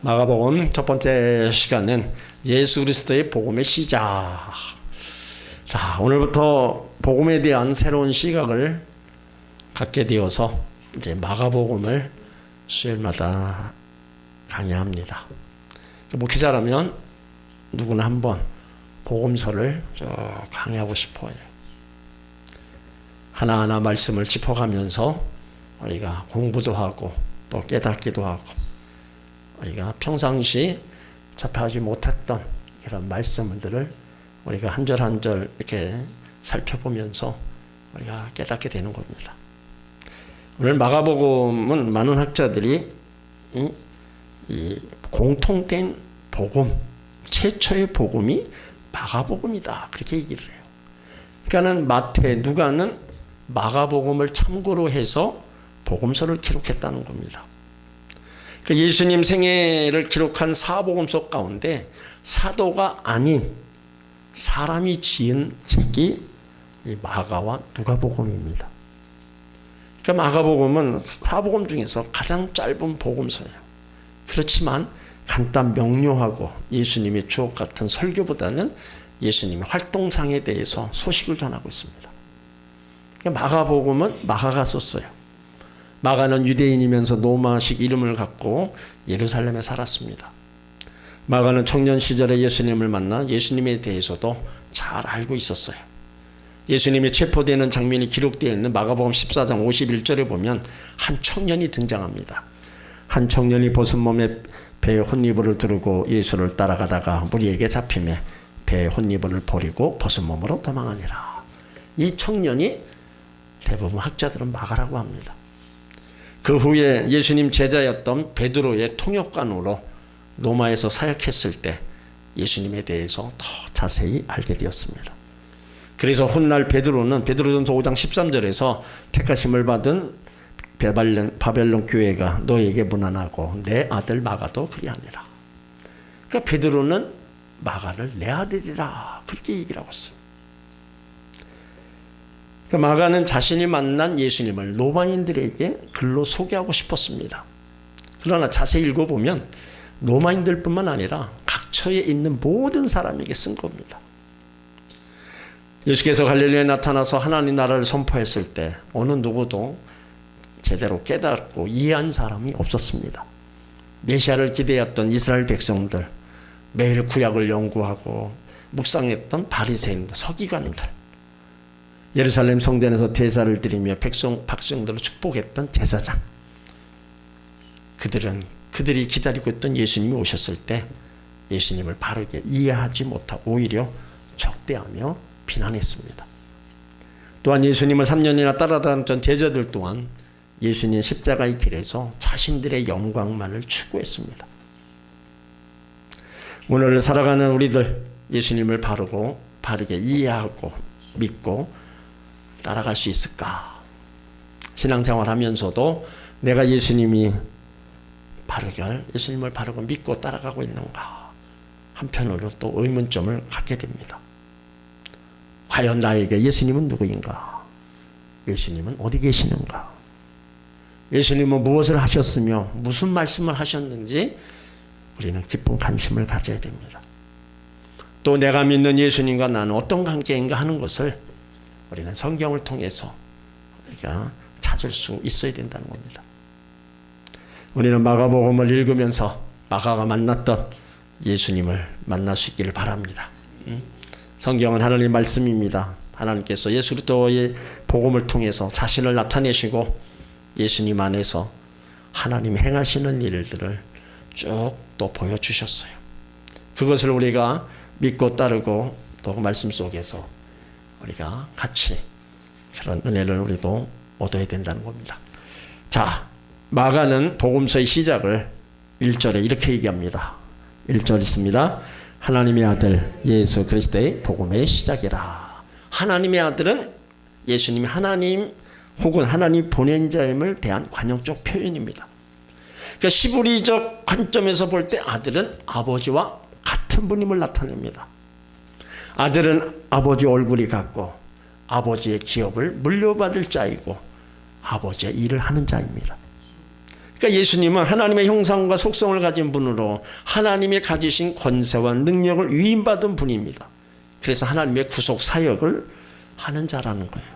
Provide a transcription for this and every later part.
마가복음 첫 번째 시간은 예수 그리스도의 복음의 시작. 자, 오늘부터 복음에 대한 새로운 시각을 갖게 되어서 이제 마가복음을 수요일마다 강의합니다. 목회자라면 누구나 한번 복음서를 쭉 강의하고 싶어요. 하나하나 말씀을 짚어가면서 우리가 공부도 하고 또 깨닫기도 하고 우리가 평상시 접하지 못했던 그런 말씀들을 우리가 한 절 한 절 이렇게 살펴보면서 우리가 깨닫게 되는 겁니다. 오늘 마가복음은 많은 학자들이 이 공통된 복음, 최초의 복음이 마가복음이다 그렇게 얘기를 해요. 그러니까는 마태, 누가는 마가복음을 참고로 해서 복음서를 기록했다는 겁니다. 그 예수님 생애를 기록한 사복음서 가운데 사도가 아닌 사람이 지은 책이 이 마가와 누가복음입니다. 그러니까 마가복음은 사복음 중에서 가장 짧은 복음서예요. 그렇지만 간단 명료하고 예수님의 주옥 같은 설교보다는 예수님의 활동상에 대해서 소식을 전하고 있습니다. 그러니까 마가복음은 마가가 썼어요. 마가는 유대인이면서 로마식 이름을 갖고 예루살렘에 살았습니다. 마가는 청년 시절에 예수님을 만나 예수님에 대해서도 잘 알고 있었어요. 예수님이 체포되는 장면이 기록되어 있는 마가복음 14장 51절에 보면 한 청년이 등장합니다. 한 청년이 벗은 몸에 배에 혼이불을 두르고 예수를 따라가다가 무리에게 잡히매 배에 혼이불을 버리고 벗은 몸으로 도망하니라. 이 청년이 대부분 학자들은 마가라고 합니다. 그 후에 예수님 제자였던 베드로의 통역관으로 로마에서 사역했을 때 예수님에 대해서 더 자세히 알게 되었습니다. 그래서 훗날 베드로는 베드로전서 5장 13절에서 택하심을 받은 바벨론 교회가 너에게 문안하고 내 아들 마가도 그리하니라. 그러니까 베드로는 마가를 내 아들이라 그렇게 얘기를 하고 있어요. 마가는 자신이 만난 예수님을 로마인들에게 글로 소개하고 싶었습니다. 그러나 자세히 읽어보면 로마인들뿐만 아니라 각처에 있는 모든 사람에게 쓴 겁니다. 예수께서 갈릴리에 나타나서 하나님 나라를 선포했을 때 어느 누구도 제대로 깨닫고 이해한 사람이 없었습니다. 메시아를 기대했던 이스라엘 백성들, 매일 구약을 연구하고 묵상했던 바리새인들, 서기관들, 예루살렘 성전에서 제사를 드리며 백성들을 축복했던 제사장, 그들이 기다리고 있던 예수님이 오셨을 때 예수님을 바르게 이해하지 못하고 오히려 적대하며 비난했습니다. 또한 예수님을 3년이나 따라다녔던 제자들 또한 예수님 십자가의 길에서 자신들의 영광만을 추구했습니다. 오늘 살아가는 우리들 예수님을 바르게 이해하고 믿고 따라갈 수 있을까? 신앙생활 하면서도 내가 예수님을 바르고 믿고 따라가고 있는가? 한편으로 또 의문점을 갖게 됩니다. 과연 나에게 예수님은 누구인가? 예수님은 어디 계시는가? 예수님은 무엇을 하셨으며 무슨 말씀을 하셨는지 우리는 깊은 관심을 가져야 됩니다. 또 내가 믿는 예수님과 나는 어떤 관계인가 하는 것을 우리는 성경을 통해서 우리가 찾을 수 있어야 된다는 겁니다. 우리는 마가복음을 읽으면서 마가가 만났던 예수님을 만날 수 있기를 바랍니다. 성경은 하나님의 말씀입니다. 하나님께서 예수 그리스도의 복음을 통해서 자신을 나타내시고 예수님 안에서 하나님 행하시는 일들을 쭉 또 보여주셨어요. 그것을 우리가 믿고 따르고 또 말씀 속에서 우리가 같이 그런 은혜를 우리도 얻어야 된다는 겁니다. 자, 마가는 복음서의 시작을 1절에 이렇게 얘기합니다. 1절 있습니다. 하나님의 아들 예수 그리스도의 복음의 시작이라. 하나님의 아들은 예수님이 하나님 혹은 하나님 보낸 자임을 대한 관용적 표현입니다. 그러니까 시브리적 관점에서 볼 때 아들은 아버지와 같은 분임을 나타냅니다. 아들은 아버지 얼굴이 같고 아버지의 기업을 물려받을 자이고 아버지의 일을 하는 자입니다. 그러니까 예수님은 하나님의 형상과 속성을 가진 분으로 하나님이 가지신 권세와 능력을 위임받은 분입니다. 그래서 하나님의 구속 사역을 하는 자라는 거예요.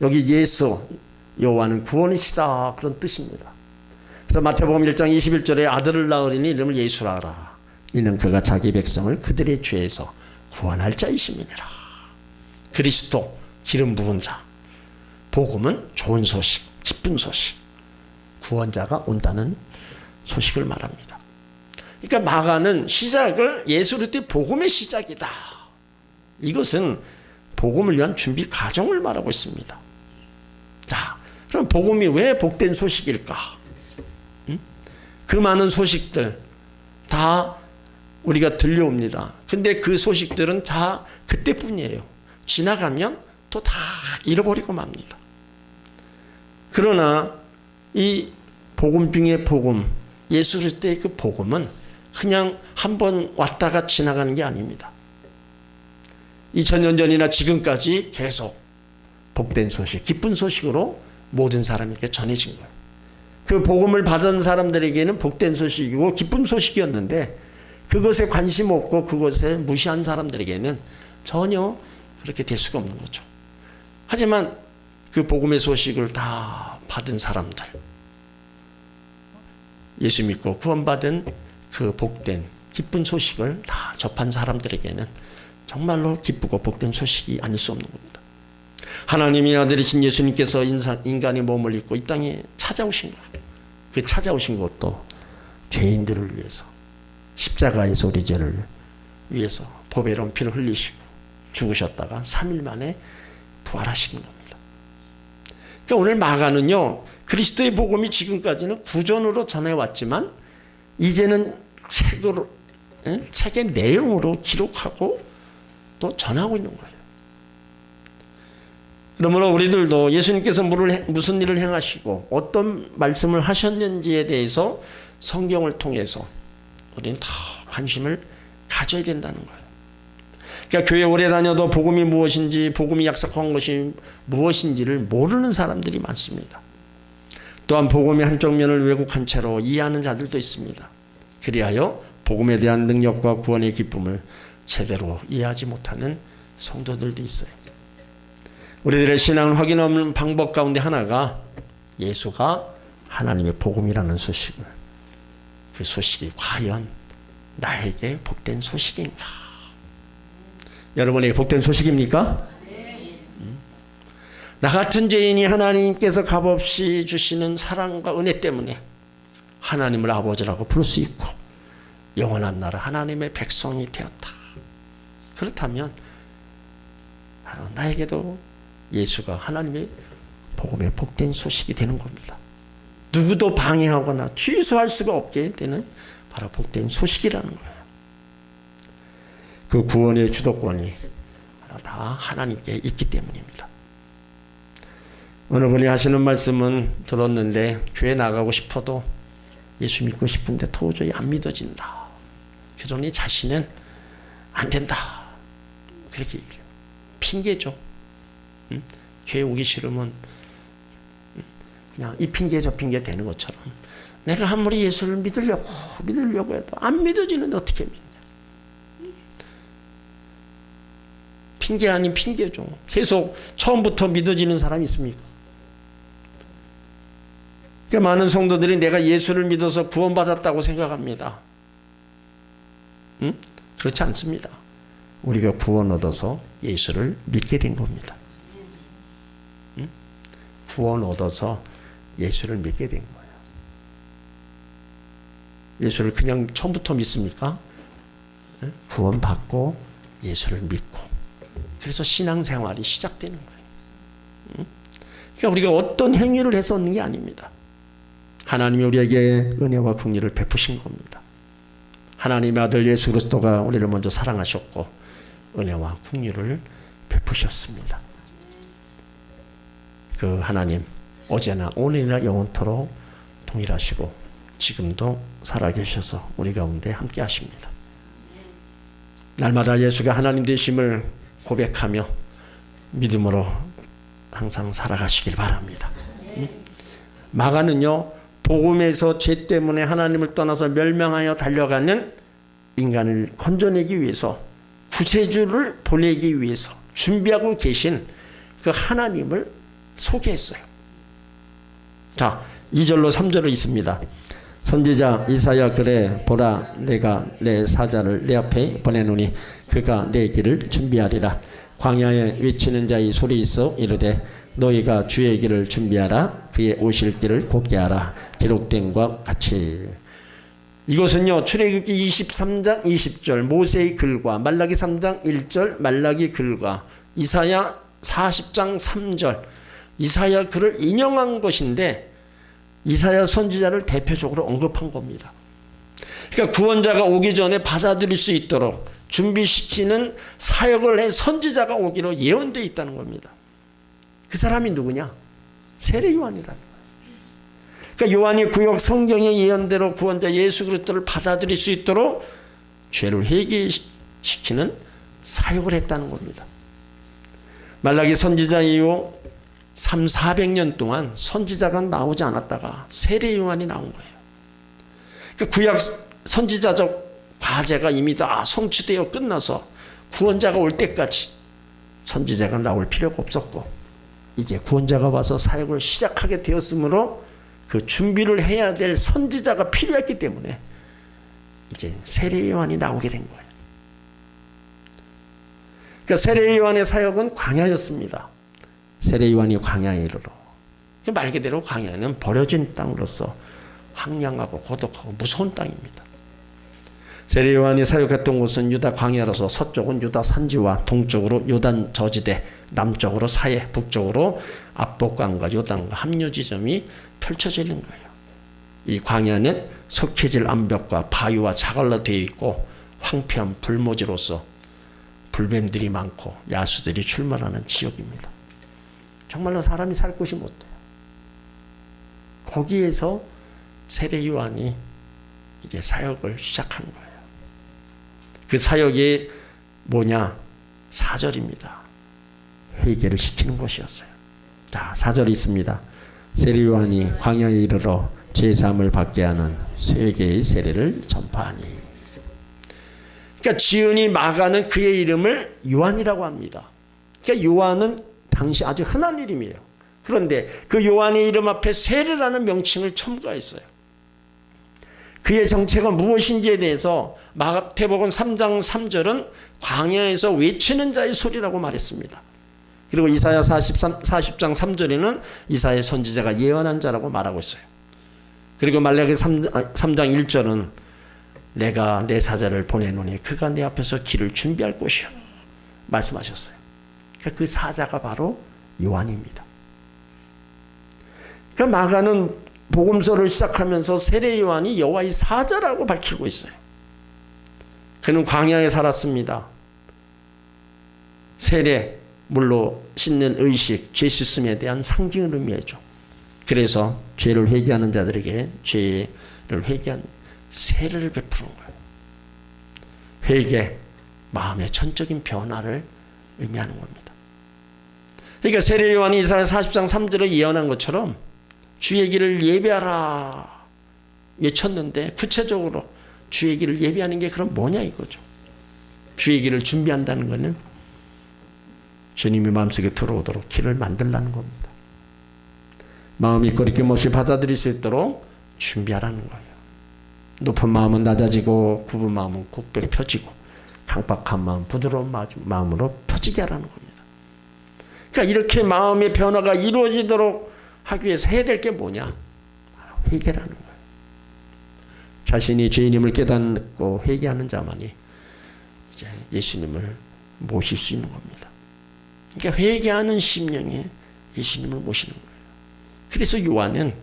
여기 예수, 여호와는 구원이시다, 그런 뜻입니다. 그래서 마태복음 1장 21절에 아들을 낳으리니 이름을 예수라 하라. 이는 그가 자기 백성을 그들의 죄에서 구원할 자이심이니라. 그리스도, 기름 부은 자. 복음은 좋은 소식, 기쁜 소식. 구원자가 온다는 소식을 말합니다. 그러니까 마가는 시작을 예수 그리스도의 복음의 시작이다. 이것은 복음을 위한 준비 과정을 말하고 있습니다. 자, 그럼 복음이 왜 복된 소식일까? 그 많은 소식들 다 우리가 들려옵니다. 근데 그 소식들은 다 그때뿐이에요. 지나가면 또 다 잃어버리고 맙니다. 그러나 이 복음 중에 복음, 예수 그리스도의 그 복음은 그냥 한번 왔다가 지나가는 게 아닙니다. 2000년 전이나 지금까지 계속 복된 소식, 기쁜 소식으로 모든 사람에게 전해진 거예요. 그 복음을 받은 사람들에게는 복된 소식이고 기쁜 소식이었는데 그것에 관심 없고 그것에 무시한 사람들에게는 전혀 그렇게 될 수가 없는 거죠. 하지만 그 복음의 소식을 다 받은 사람들, 예수 믿고 구원받은 그 복된 기쁜 소식을 다 접한 사람들에게는 정말로 기쁘고 복된 소식이 아닐 수 없는 겁니다. 하나님의 아들이신 예수님께서 인간의 몸을 입고 이 땅에 찾아오신 것, 그 찾아오신 것도 죄인들을 위해서 십자가에서 우리 죄를 위해서 보배로운 피를 흘리시고 죽으셨다가 3일 만에 부활하시는 겁니다. 그러니까 오늘 마가는요, 그리스도의 복음이 지금까지는 구전으로 전해왔지만 이제는 책의 내용으로 기록하고 또 전하고 있는 거예요. 그러므로 우리들도 예수님께서 무슨 일을 행하시고 어떤 말씀을 하셨는지에 대해서 성경을 통해서 우리는 더 관심을 가져야 된다는 거예요. 그러니까 교회 오래 다녀도 복음이 무엇인지, 복음이 약속한 것이 무엇인지를 모르는 사람들이 많습니다. 또한 복음의 한쪽 면을 왜곡한 채로 이해하는 자들도 있습니다. 그리하여 복음에 대한 능력과 구원의 기쁨을 제대로 이해하지 못하는 성도들도 있어요. 우리들의 신앙을 확인하는 방법 가운데 하나가 예수가 하나님의 복음이라는 소식을, 그 소식이 과연 나에게 복된 소식인가? 여러분에게 복된 소식입니까? 나 같은 죄인이 하나님께서 값없이 주시는 사랑과 은혜 때문에 하나님을 아버지라고 부를 수 있고 영원한 나라 하나님의 백성이 되었다. 그렇다면 나에게도 예수가 하나님의 복음의 복된 소식이 되는 겁니다. 누구도 방해하거나 취소할 수가 없게 되는 바로 복된 소식이라는 거예요. 그 구원의 주도권이 다 하나님께 있기 때문입니다. 어느 분이 하시는 말씀은 들었는데 교회 나가고 싶어도 예수 믿고 싶은데 도저히 안 믿어진다. 그러니 자신은 안 된다. 그렇게 얘기해요. 핑계죠. 교회 오기 싫으면 그냥 이 핑계 저 핑계 되는 것처럼 내가 아무리 예수를 믿으려고 해도 안 믿어지는데 어떻게 믿냐. 핑계 아닌 핑계죠. 계속 처음부터 믿어지는 사람이 있습니까? 그러니까 많은 성도들이 내가 예수를 믿어서 구원받았다고 생각합니다. 그렇지 않습니다. 우리가 구원 얻어서 예수를 믿게 된 겁니다. 구원 얻어서 예수를 믿게 된 거예요. 예수를 그냥 처음부터 믿습니까? 구원 받고 예수를 믿고 그래서 신앙생활이 시작되는 거예요. 그러니까 우리가 어떤 행위를 해서 얻는 게 아닙니다. 하나님이 우리에게 은혜와 긍휼을 베푸신 겁니다. 하나님의 아들 예수 그리스도가 우리를 먼저 사랑하셨고 은혜와 긍휼을 베푸셨습니다. 그 하나님 어제나 오늘이나 영원토록 동일하시고 지금도 살아계셔서 우리 가운데 함께 하십니다. 날마다 예수가 하나님 되심을 고백하며 믿음으로 항상 살아가시길 바랍니다. 마가는요 복음에서 죄 때문에 하나님을 떠나서 멸망하여 달려가는 인간을 건져내기 위해서 구세주를 보내기 위해서 준비하고 계신 그 하나님을 소개했어요. 자, 2절로 3절로 있습니다. 선지자 이사야 그래 보라 내가 내 사자를 내 앞에 보내노니 그가 내 길을 준비하리라. 광야에 외치는 자의 소리 있어 이르되 너희가 주의 길을 준비하라. 그의 오실 길을 곧게 하라. 기록된 것 같이. 이것은요 출애굽기 23장 20절 모세의 글과 말라기 3장 1절 말라기 글과 이사야 40장 3절 이사야 글을 인용한 것인데 이사야 선지자를 대표적으로 언급한 겁니다. 그러니까 구원자가 오기 전에 받아들일 수 있도록 준비시키는 사역을 해 선지자가 오기로 예언되어 있다는 겁니다. 그 사람이 누구냐? 세례 요한이라는 거예요. 그러니까 요한이 구약 성경의 예언대로 구원자 예수 그리스도를 받아들일 수 있도록 죄를 회개시키는 사역을 했다는 겁니다. 말라기 선지자 이후 400년 동안 선지자가 나오지 않았다가 세례 요한이 나온 거예요. 그 구약 선지자적 과제가 이미 다 성취되어 끝나서 구원자가 올 때까지 선지자가 나올 필요가 없었고 이제 구원자가 와서 사역을 시작하게 되었으므로 그 준비를 해야 될 선지자가 필요했기 때문에 이제 세례 요한이 나오게 된 거예요. 그러니까 세례 요한의 사역은 광야였습니다. 세례 요한이 광야에 이르러 말 그대로 광야는 버려진 땅으로서 황량하고 고독하고 무서운 땅입니다. 세례 요한이 사역했던 곳은 유다 광야로서 서쪽은 유다 산지와 동쪽으로 요단 저지대, 남쪽으로 사해, 북쪽으로 압복강과 요단과 합류 지점이 펼쳐져 있는 거예요. 이 광야는 석회질 암벽과 바위와 자갈로 되어 있고 황폐한 불모지로서 불뱀들이 많고 야수들이 출몰하는 지역입니다. 정말로 사람이 살 곳이 못 돼요. 거기에서 세례 요한이 이제 사역을 시작한 거예요. 그 사역이 뭐냐? 4절입니다. 회개를 시키는 것이었어요. 자, 4절이 있습니다. 세례 요한이 광야에 이르러 제사함을 받게 하는 세계의 세례를 전파하니. 그러니까 지은이 마가는 그의 이름을 요한이라고 합니다. 그러니까 요한은 당시 아주 흔한 이름이에요. 그런데 그 요한의 이름 앞에 세례라는 명칭을 첨가했어요. 그의 정체가 무엇인지에 대해서 마태복음 3장 3절은 광야에서 외치는 자의 소리라고 말했습니다. 그리고 이사야 40장 3절에는 이사야 선지자가 예언한 자라고 말하고 있어요. 그리고 말라기 3장 1절은 내가 내 사자를 보내노니 그가 내 앞에서 길을 준비할 것이요 말씀하셨어요. 그러니까 그 사자가 바로 요한입니다. 그러니까 마가는 복음서를 시작하면서 세례 요한이 여호와의 사자라고 밝히고 있어요. 그는 광야에 살았습니다. 세례, 물로 씻는 의식, 죄 씻음에 대한 상징을 의미해줘. 그래서 죄를 회개하는 자들에게 죄를 회개한 세례를 베푸는 거예요. 회개, 마음의 전적인 변화를 의미하는 겁니다. 그러니까 세례 요한이 이사야 40장 3절에 예언한 것처럼 주의 길을 예배하라 외쳤는데 구체적으로 주의 길을 예배하는 게 그럼 뭐냐 이거죠. 주의 길을 준비한다는 것은 주님이 마음속에 들어오도록 길을 만들라는 겁니다. 마음이 거리낌 없이 받아들일 수 있도록 준비하라는 거예요. 높은 마음은 낮아지고 굽은 마음은 곱게 펴지고 강박한 마음, 부드러운 마음으로 펴지게 하라는 겁니다. 그러니까 이렇게 마음의 변화가 이루어지도록 하기 위해서 해야 될 게 뭐냐? 회개라는 거예요. 자신이 죄인임을 깨닫고 회개하는 자만이 이제 예수님을 모실 수 있는 겁니다. 그러니까 회개하는 심령에 예수님을 모시는 거예요. 그래서 요한은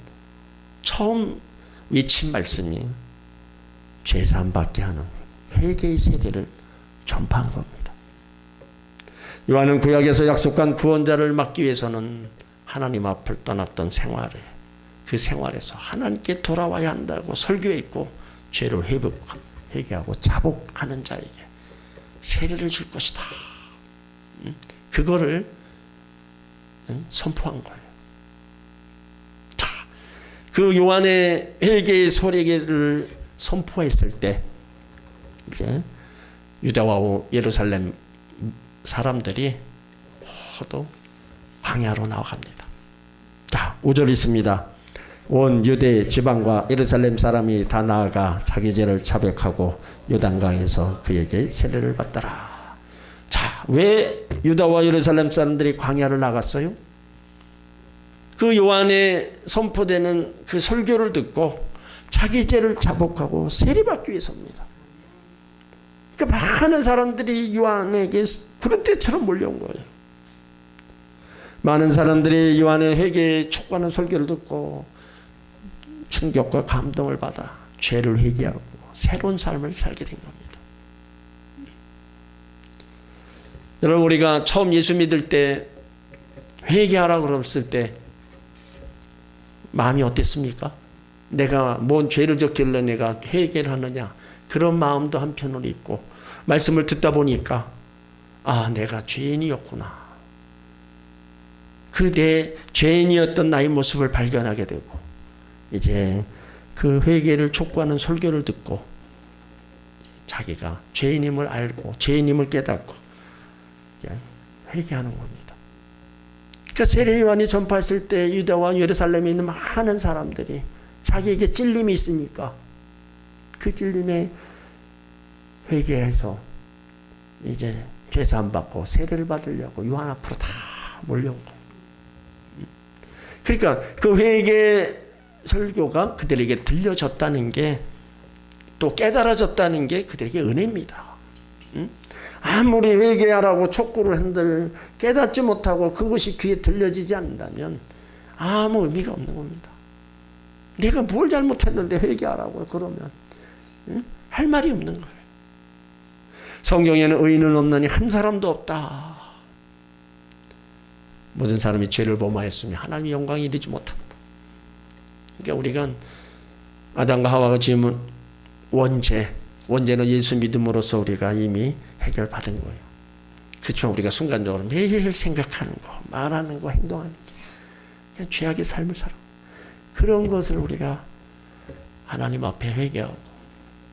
처음 외친 말씀이 죄사함 받게 하는 회개의 세례를 전파한 겁니다. 요한은 구약에서 약속한 구원자를 맡기 위해서는 하나님 앞을 떠났던 생활에 그 생활에서 하나님께 돌아와야 한다고 설교했고 죄를 회개하고 자복하는 자에게 세례를 줄 것이다. 그거를 선포한 거예요. 자, 그 요한의 회개의 소리를 선포했을 때 이제 유다와 예루살렘 사람들이 모두 광야로 나아갑니다. 자, 5절 있습니다. 온 유대 지방과 예루살렘 사람이 다 나아가 자기 죄를 자백하고 요단강에서 그에게 세례를 받더라. 자, 왜 유다와 예루살렘 사람들이 광야를 나갔어요? 그 요한의 선포되는 그 설교를 듣고 자기 죄를 자복하고 세례받기 위해서입니다. 그러니까 많은 사람들이 요한에게 구름대처럼 몰려온 거예요. 많은 사람들이 요한의 회개에 촉구하는 설교를 듣고 충격과 감동을 받아 죄를 회개하고 새로운 삶을 살게 된 겁니다. 여러분, 우리가 처음 예수 믿을 때 회개하라고 그랬을 때 마음이 어땠습니까? 내가 뭔 죄를 졌길래 내가 회개를 하느냐, 그런 마음도 한편으로 있고, 말씀을 듣다 보니까 아, 내가 죄인이었구나, 그 내 죄인이었던 나의 모습을 발견하게 되고, 이제 그 회개를 촉구하는 설교를 듣고 자기가 죄인임을 알고 죄인임을 깨닫고 회개하는 겁니다. 그러니까 세례 요한이 전파했을 때 유다와 예루살렘에 있는 많은 사람들이 자기에게 찔림이 있으니까 그 찔림에 회개해서 이제 죄사함 받고 세례를 받으려고 요한 앞으로 다 몰려온 거예요. 그러니까 그 회개 설교가 그들에게 들려졌다는 게, 또 깨달아졌다는 게 그들에게 은혜입니다. 아무리 회개하라고 촉구를 한들 깨닫지 못하고 그것이 귀에 들려지지 않는다면 아무 의미가 없는 겁니다. 내가 뭘 잘못했는데 회개하라고 그러면 할 말이 없는 거예요. 성경에는 의인은 없나니 한 사람도 없다. 모든 사람이 죄를 범하였으며 하나님의 영광이 이르지 못한다. 그러니까 우리가 아담과 하와가 지은 원죄는 예수 믿음으로써 우리가 이미 해결받은 거예요. 그렇죠. 우리가 순간적으로 매일 생각하는 거, 말하는 거, 행동하는 거, 그냥 죄악의 삶을 살아. 그런 것을 우리가 하나님 앞에 회개하고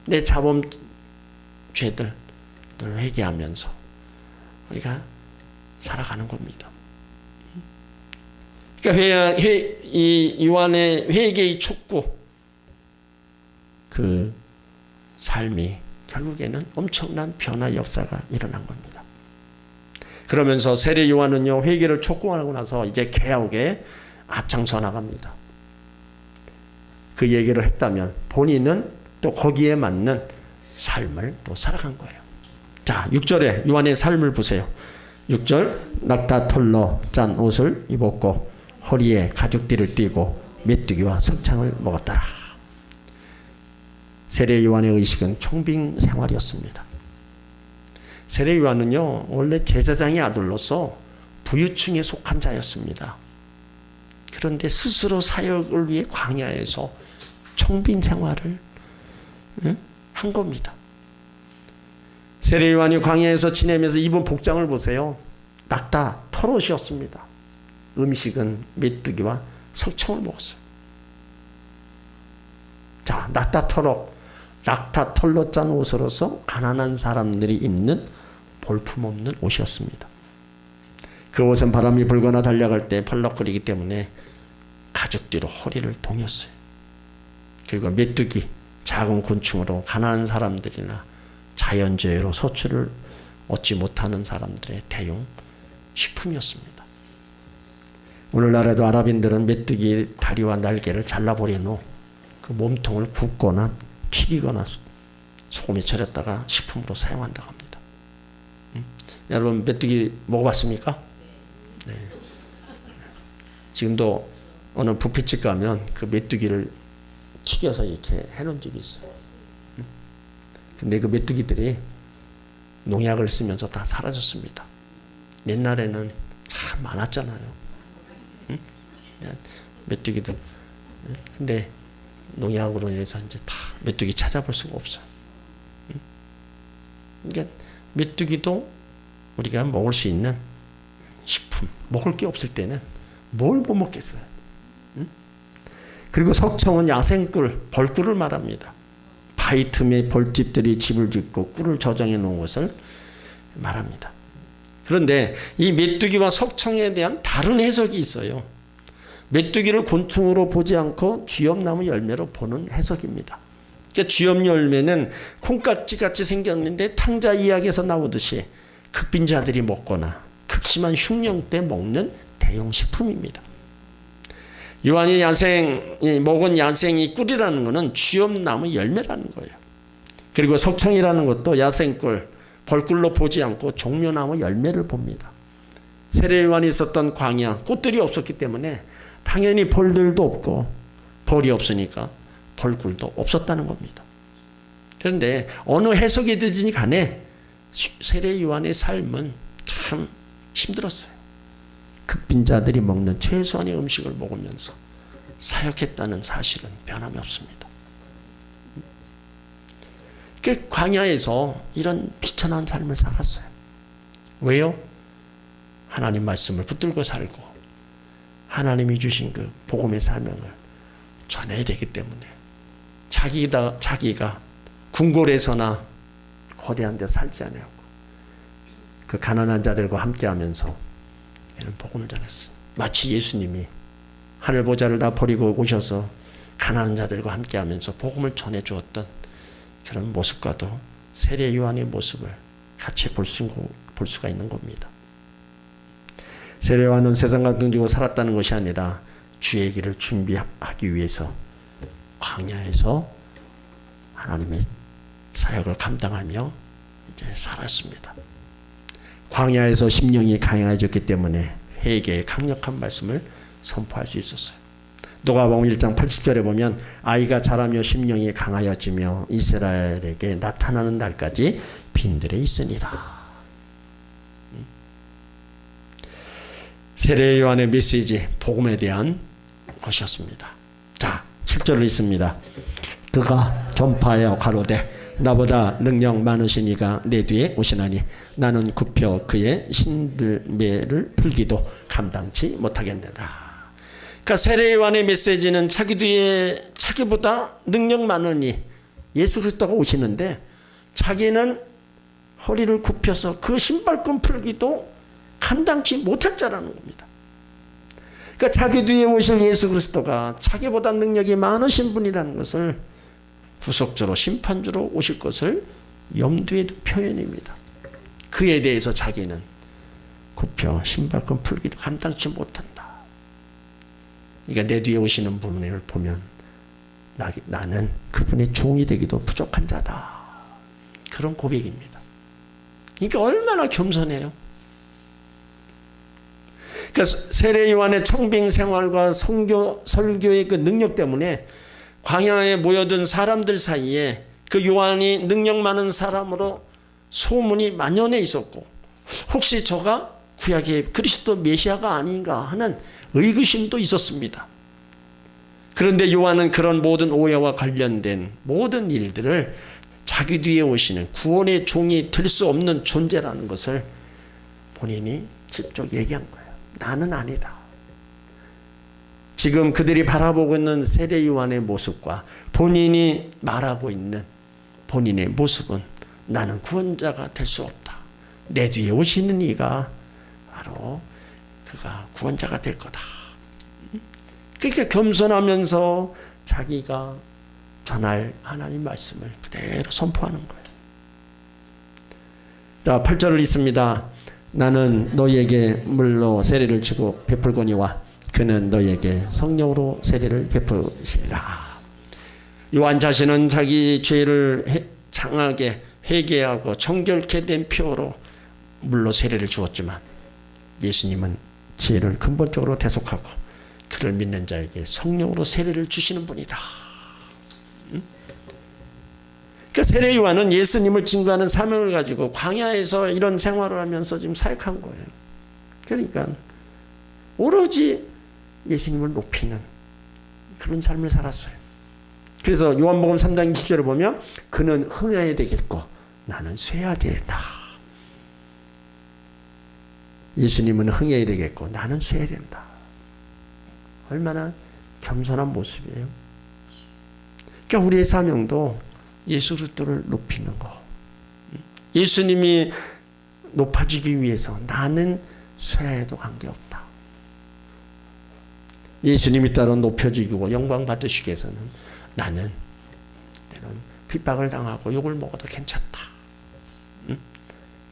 내 자범 죄들을 회개하면서 우리가 살아가는 겁니다. 그러니까 이 요한의 회개의 촉구, 그 삶이 결국에는 엄청난 변화 역사가 일어난 겁니다. 그러면서 세례 요한은요, 회개를 촉구하고 나서 이제 개혁에 앞장서 나갑니다. 그 얘기를 했다면 본인은 또 거기에 맞는 삶을 또 살아간 거예요. 자, 6절에 요한의 삶을 보세요. 6절, 낙타 털로 짠 옷을 입었고 허리에 가죽띠를 띠고 메뚜기와 석창을 먹었더라. 세례 요한의 의식은 청빙 생활이었습니다. 세례 요한은요, 원래 제사장의 아들로서 부유층에 속한 자였습니다. 그런데 스스로 사역을 위해 광야에서 청빙 생활을 한 겁니다. 세례 요한이 광야에서 지내면서 입은 복장을 보세요. 낙타 털옷이었습니다. 음식은 메뚜기와 석청을 먹었어요. 자, 낙타 털로 짠 옷으로서 가난한 사람들이 입는 볼품없는 옷이었습니다. 그 옷은 바람이 불거나 달려갈 때 펄럭거리기 때문에 가죽띠로 허리를 동였어요. 그리고 메뚜기, 작은 곤충으로 가난한 사람들이나 자연재해로 소출을 얻지 못하는 사람들의 대용 식품이었습니다. 오늘날에도 아랍인들은 메뚜기 다리와 날개를 잘라버린 후 그 몸통을 굽거나 튀기거나 소금에 절였다가 식품으로 사용한다고 합니다. 여러분, 메뚜기 먹어봤습니까? 네. 지금도 어느 뷔페집 가면 그 메뚜기를 튀겨서 이렇게 해놓은 집이 있어요. 근데 그 메뚜기들이 농약을 쓰면서 다 사라졌습니다. 옛날에는 참 많았잖아요. 메뚜기들. 근데 농약으로 인해서 이제 다 메뚜기 찾아볼 수가 없어요. 그러니까 메뚜기도 우리가 먹을 수 있는 식품, 먹을 게 없을 때는 뭘 못 먹겠어요. 그리고 석청은 야생꿀, 벌꿀을 말합니다. 바위 틈에 벌집들이 집을 짓고 꿀을 저장해 놓은 것을 말합니다. 그런데 이 메뚜기와 석청에 대한 다른 해석이 있어요. 메뚜기를 곤충으로 보지 않고 쥐엄나무 열매로 보는 해석입니다. 그러니까 쥐엄 열매는 콩깍지같이 생겼는데 탕자 이야기에서 나오듯이 극빈자들이 먹거나 극심한 흉령 때 먹는 대형 식품입니다. 요한이 먹은 야생이 꿀이라는 것은 쥐엄나무 열매라는 거예요. 그리고 석청이라는 것도 야생꿀, 벌꿀로 보지 않고 종려나무 열매를 봅니다. 세례 요한이 있었던 광야, 꽃들이 없었기 때문에 당연히 벌들도 없고 벌이 없으니까 벌꿀도 없었다는 겁니다. 그런데 어느 해석이 되든지 간에 세례 요한의 삶은 참 힘들었어요. 극빈자들이 먹는 최소한의 음식을 먹으면서 사역했다는 사실은 변함이 없습니다. 그 광야에서 이런 비천한 삶을 살았어요. 왜요? 하나님 말씀을 붙들고 살고 하나님이 주신 그 복음의 사명을 전해야 되기 때문에 자기가 궁궐에서나 거대한 데 살지 않았고 그 가난한 자들과 함께하면서 이런 복음을 전했어요. 마치 예수님이 하늘 보좌를 다 버리고 오셔서 가난한 자들과 함께하면서 복음을 전해주었던 그런 모습과도 세례 요한의 모습을 같이 볼 수가 있는 겁니다. 세례 요한은 세상과 등지고 살았다는 것이 아니라 주의 길을 준비하기 위해서 광야에서 하나님의 사역을 감당하며 이제 살았습니다. 광야에서 심령이 강해졌기 때문에 회개의 강력한 말씀을 선포할 수 있었어요. 누가복음 1장 80절에 보면 아이가 자라며 심령이 강하여지며 이스라엘에게 나타나는 날까지 빈들에 있으니라. 세례 요한의 메시지 복음에 대한 것이었습니다. 자, 7절을 읽습니다. 그가 전파하여 가로되 나보다 능력 많으신 이가 내 뒤에 오시나니 나는 굽혀 그의 신들매를 풀기도 감당치 못하겠느라. 그러니까 세례 요한의 메시지는 자기 뒤에 자기보다 능력 많은 이 예수 그리스도가 오시는데 자기는 허리를 굽혀서 그 신발끈 풀기도 감당치 못할 자라는 겁니다. 그러니까 자기 뒤에 오실 예수 그리스도가 자기보다 능력이 많으신 분이라는 것을 구속주로 심판주로 오실 것을 염두에 둔 표현입니다. 그에 대해서 자기는 굽혀 신발끈 풀기도 감당치 못한다. 그러니까 내 뒤에 오시는 분을 보면 나는 그분의 종이 되기도 부족한 자다. 그런 고백입니다. 그러니까 얼마나 겸손해요. 그러니까 세례 요한의 청빙 생활과 설교의 그 능력 때문에 광야에 모여든 사람들 사이에 그 요한이 능력 많은 사람으로 소문이 만연해 있었고 혹시 저가 구약의 그리스도 메시아가 아닌가 하는 의구심도 있었습니다. 그런데 요한은 그런 모든 오해와 관련된 모든 일들을 자기 뒤에 오시는 구원의 종이 될 수 없는 존재라는 것을 본인이 직접 얘기한 거예요. 나는 아니다. 지금 그들이 바라보고 있는 세례 요한의 모습과 본인이 말하고 있는 본인의 모습은 나는 구원자가 될 수 없다. 내 뒤에 오시는 이가 바로 그가 구원자가 될 거다. 그렇게 겸손하면서 자기가 전할 하나님 말씀을 그대로 선포하는 거예요. 자, 8절을 읽습니다. 나는 너희에게 물로 세례를 주고 베풀거니와 그는 너희에게 성령으로 세례를 베푸시리라. 요한 자신은 자기 죄를 장하게 회개하고 정결케 된 피로 물로 세례를 주었지만 예수님은 죄를 근본적으로 대속하고 그를 믿는 자에게 성령으로 세례를 주시는 분이다. 그러니까 세례 요한은 예수님을 증거하는 사명을 가지고 광야에서 이런 생활을 하면서 지금 사역한 거예요. 그러니까 오로지 예수님을 높이는 그런 삶을 살았어요. 그래서 요한복음 3장 20절을 보면 그는 흥해야 되겠고 나는 쇠야 되다. 예수님은 흥해야 되겠고 나는 쇠야 된다. 얼마나 겸손한 모습이에요. 그러니까 우리의 사명도 예수 그리스도를 높이는 거. 예수님이 높아지기 위해서 나는 쇠에도 관계없다. 예수님이 따로 높여지고 영광 받으시기 위해서는 나는 핍박을 당하고 욕을 먹어도 괜찮다.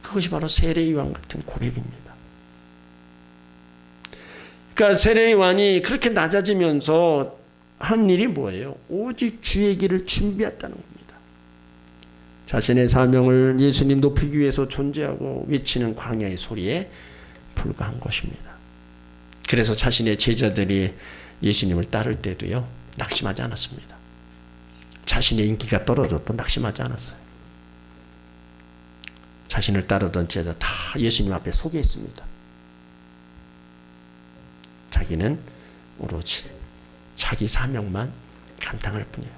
그것이 바로 세례요한 같은 고백입니다. 그러니까 세례요한이 그렇게 낮아지면서 한 일이 뭐예요? 오직 주의 길을 준비했다는 겁니다. 자신의 사명을 예수님 높이기 위해서 존재하고 외치는 광야의 소리에 불과한 것입니다. 그래서 자신의 제자들이 예수님을 따를 때도요, 낙심하지 않았습니다. 자신의 인기가 떨어져도 낙심하지 않았어요. 자신을 따르던 제자 다 예수님 앞에 소개했습니다. 자기는 오로지 자기 사명만 감당할 뿐이에요.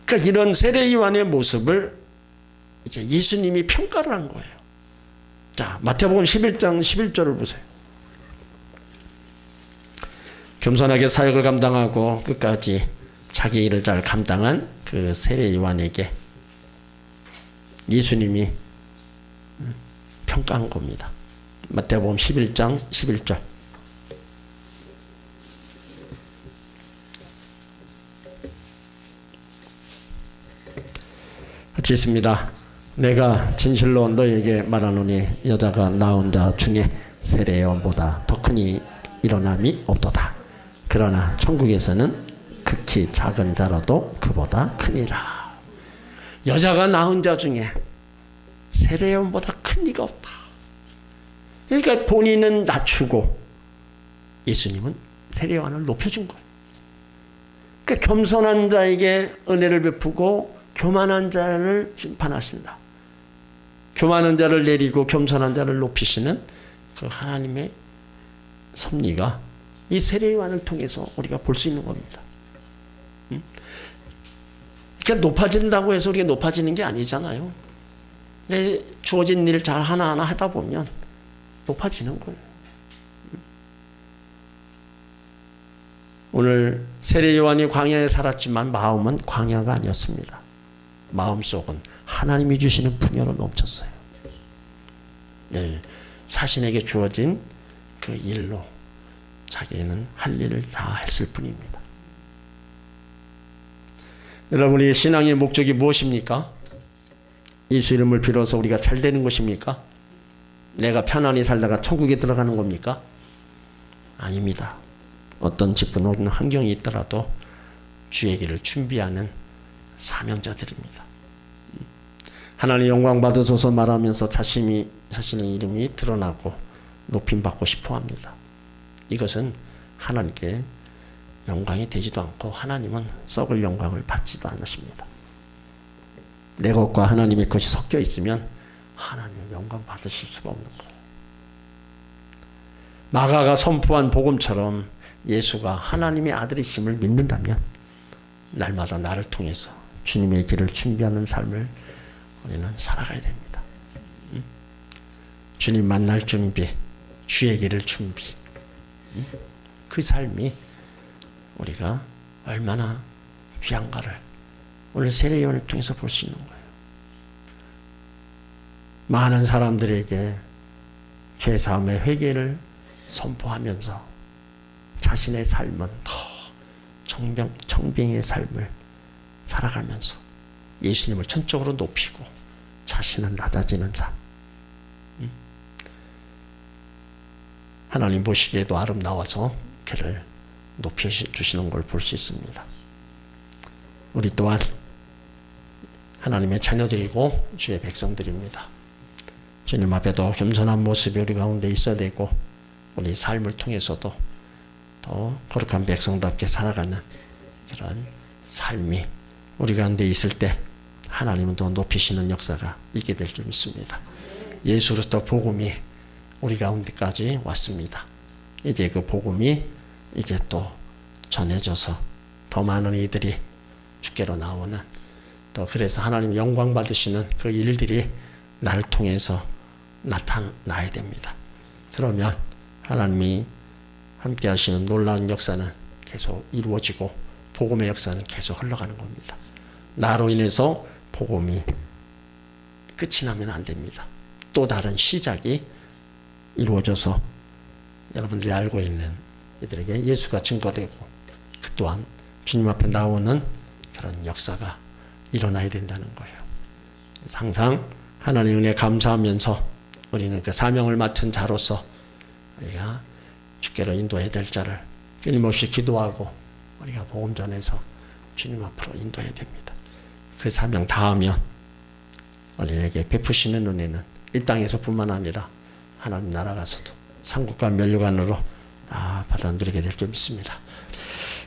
그러니까 이런 세례요한의 모습을 이제 예수님이 평가를 한 거예요. 자, 마태복음 11장 11절을 보세요. 겸손하게 사역을 감당하고 끝까지 자기 일을 잘 감당한 그 세례요한에게 예수님이 평가한 겁니다. 마태복음 11장 11절. 같이 있습니다. 내가 진실로 너에게 말하노니 여자가 낳은 자 중에 세례요한보다 더 큰 일어남이 없도다. 그러나 천국에서는 극히 작은 자라도 그보다 크니라. 여자가 낳은 자 중에 세례요한보다 큰 이가 없다. 그러니까 본인은 낮추고 예수님은 세례요한을 높여준 거예요. 그러니까 겸손한 자에게 은혜를 베푸고 교만한 자를 심판하신다. 교만한 자를 내리고 겸손한 자를 높이시는 그 하나님의 섭리가 이 세례요한을 통해서 우리가 볼 수 있는 겁니다. 그러니까 높아진다고 해서 우리가 높아지는 게 아니잖아요. 내 주어진 일을 잘 하나하나 하다 보면 높아지는 거예요. 오늘 세례요한이 광야에 살았지만 마음은 광야가 아니었습니다. 마음속은 하나님이 주시는 풍요로 넘쳤어요. 네, 자신에게 주어진 그 일로 자기는 할 일을 다 했을 뿐입니다. 여러분의 신앙의 목적이 무엇입니까? 예수 이름을 빌어서 우리가 잘 되는 것입니까? 내가 편안히 살다가 천국에 들어가는 겁니까? 아닙니다. 어떤 짚어놓은 환경이 있더라도 주의 길을 준비하는 사명자들입니다. 하나님 영광 받으소서 말하면서 자신의 이름이 드러나고 높임받고 싶어합니다. 이것은 하나님께 영광이 되지도 않고 하나님은 썩을 영광을 받지도 않으십니다. 내 것과 하나님의 것이 섞여 있으면 하나님의 영광 받으실 수가 없는 거예요. 마가가 선포한 복음처럼 예수가 하나님의 아들이심을 믿는다면 날마다 나를 통해서 주님의 길을 준비하는 삶을 우리는 살아가야 됩니다. 주님 만날 준비, 주의 길을 준비, 그 삶이 우리가 얼마나 귀한가를 오늘 세례요한을 통해서 볼 수 있는 거예요. 많은 사람들에게 죄사함의 회개를 선포하면서 자신의 삶은 더 정병의 삶을 살아가면서 예수님을 전적으로 높이고 자신은 낮아지는 삶. 하나님 보시기에도 아름다워서 그를 높여주시는 걸 볼 수 있습니다. 우리 또한 하나님의 자녀들이고 주의 백성들입니다. 주님 앞에도 겸손한 모습이 우리 가운데 있어야 되고 우리 삶을 통해서도 더 거룩한 백성답게 살아가는 그런 삶이 우리 가운데 있을 때 하나님은 더 높이시는 역사가 있게 될 줄 믿습니다. 예수 그리스도 복음이 우리 가운데까지 왔습니다. 이제 그 복음이 이제 또 전해져서 더 많은 이들이 주께로 나오는 또 그래서 하나님 영광 받으시는 그 일들이 나를 통해서 나타나야 됩니다. 그러면 하나님이 함께 하시는 놀라운 역사는 계속 이루어지고 복음의 역사는 계속 흘러가는 겁니다. 나로 인해서 복음이 끝이 나면 안 됩니다. 또 다른 시작이 이루어져서 여러분들이 알고 있는 이들에게 예수가 증거되고 그 또한 주님 앞에 나오는 그런 역사가 일어나야 된다는 거예요. 항상 하나님의 은혜에 감사하면서 우리는 그 사명을 맡은 자로서 우리가 주께로 인도해야 될 자를 끊임없이 기도하고 우리가 복음 전해서 주님 앞으로 인도해야 됩니다. 그 사명 다하면 우리에게 베푸시는 은혜는 이 땅에서 뿐만 아니라 하나님 나라 가서도 상국과 면류관으로 다 받아 누리게 될 줄 믿습니다.